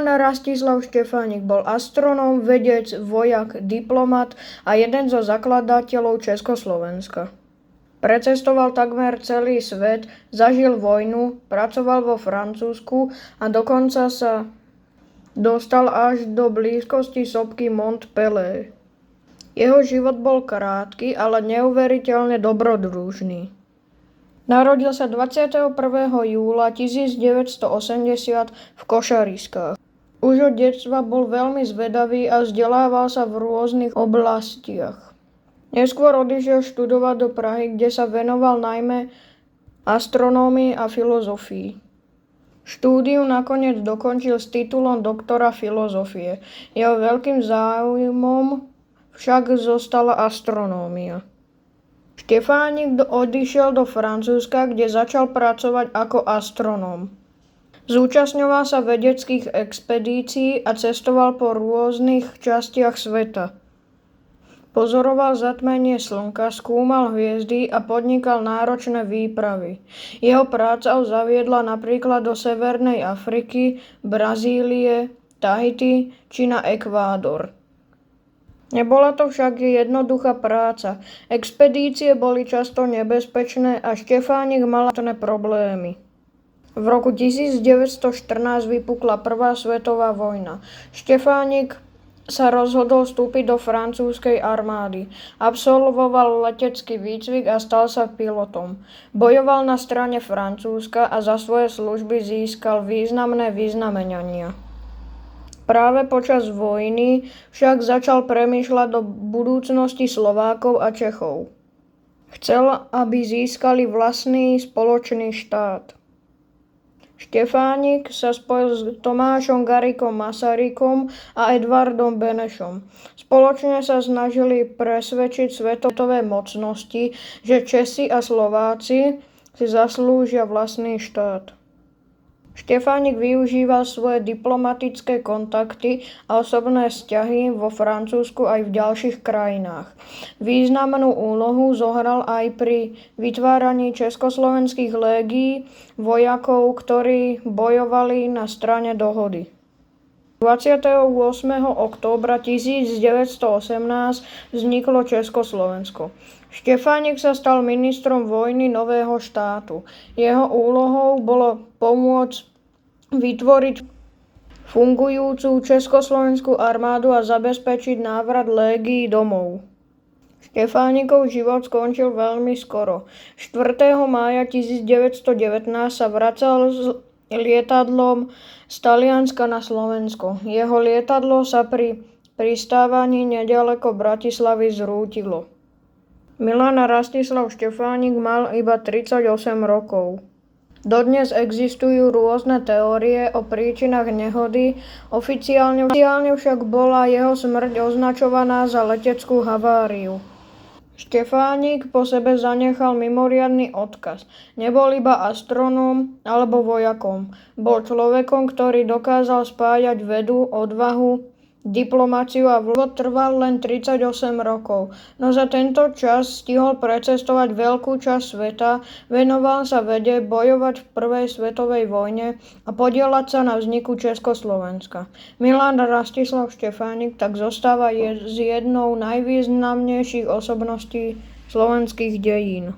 Milan Rastislav Štefánik bol astronóm, vedec, vojak, diplomat a jeden zo zakladateľov Československa. Precestoval takmer celý svet, zažil vojnu, pracoval vo Francúzsku a dokonca sa dostal až do blízkosti sopky Mont Pelé. Jeho život bol krátky, ale neuveriteľne dobrodružný. Narodil sa 21. júla 1980 v Košariskách. Už od detstva bol veľmi zvedavý a vzdelával sa v rôznych oblastiach. Neskôr odišiel študovať do Prahy, kde sa venoval najmä astronómii a filozofii. Štúdium nakoniec dokončil s titulom doktora filozofie. Jeho veľkým záujmom však zostala astronómia. Štefánik odišiel do Francúzska, kde začal pracovať ako astronóm. Zúčastňoval sa vedeckých expedícií a cestoval po rôznych častiach sveta. Pozoroval zatmenie slnka, skúmal hviezdy a podnikal náročné výpravy. Jeho práca ho zaviedla napríklad do Severnej Afriky, Brazílie, Tahiti či na Ekvádor. Nebola to však jednoduchá práca. Expedície boli často nebezpečné a Štefánik mal problémy. V roku 1914 vypukla Prvá svetová vojna. Štefánik sa rozhodol vstúpiť do francúzskej armády. Absolvoval letecký výcvik a stal sa pilotom. Bojoval na strane Francúzska a za svoje služby získal významné vyznamenania. Práve počas vojny však začal premýšľať do budúcnosti Slovákov a Čechov. Chcel, aby získali vlastný spoločný štát. Štefánik sa spojil s Tomášom Garriguom Masarykom a Edvardom Benešom. Spoločne sa snažili presvedčiť svetové mocnosti, že Česi a Slováci si zaslúžia vlastný štát. Štefánik využíval svoje diplomatické kontakty a osobné vzťahy vo Francúzsku aj v ďalších krajinách. Významnú úlohu zohral aj pri vytváraní československých légií vojakov, ktorí bojovali na strane dohody. 28. októbra 1918 vzniklo Československo. Štefánik sa stal ministrom vojny nového štátu. Jeho úlohou bolo pomôcť vytvoriť fungujúcu československú armádu a zabezpečiť návrat légií domov. Štefánikov život skončil veľmi skoro. 4. mája 1919 sa vracal s lietadlom z Talianska na Slovensko. Jeho lietadlo sa pri pristávaní neďaleko Bratislavy zrútilo. Milan Rastislav Štefánik mal iba 38 rokov. Dodnes existujú rôzne teórie o príčinách nehody, oficiálne však bola jeho smrť označovaná za leteckú haváriu. Štefánik po sebe zanechal mimoriadny odkaz. Nebol iba astronóm alebo vojakom. Bol človekom, ktorý dokázal spájať vedu, odvahu, diplomáciu a trval len 38 rokov, no za tento čas stihol precestovať veľkú časť sveta, venoval sa vede, bojovať v prvej svetovej vojne a podieľať sa na vzniku Československa. Milan Rastislav Štefánik tak zostáva z jednou najvýznamnejších osobností slovenských dejín.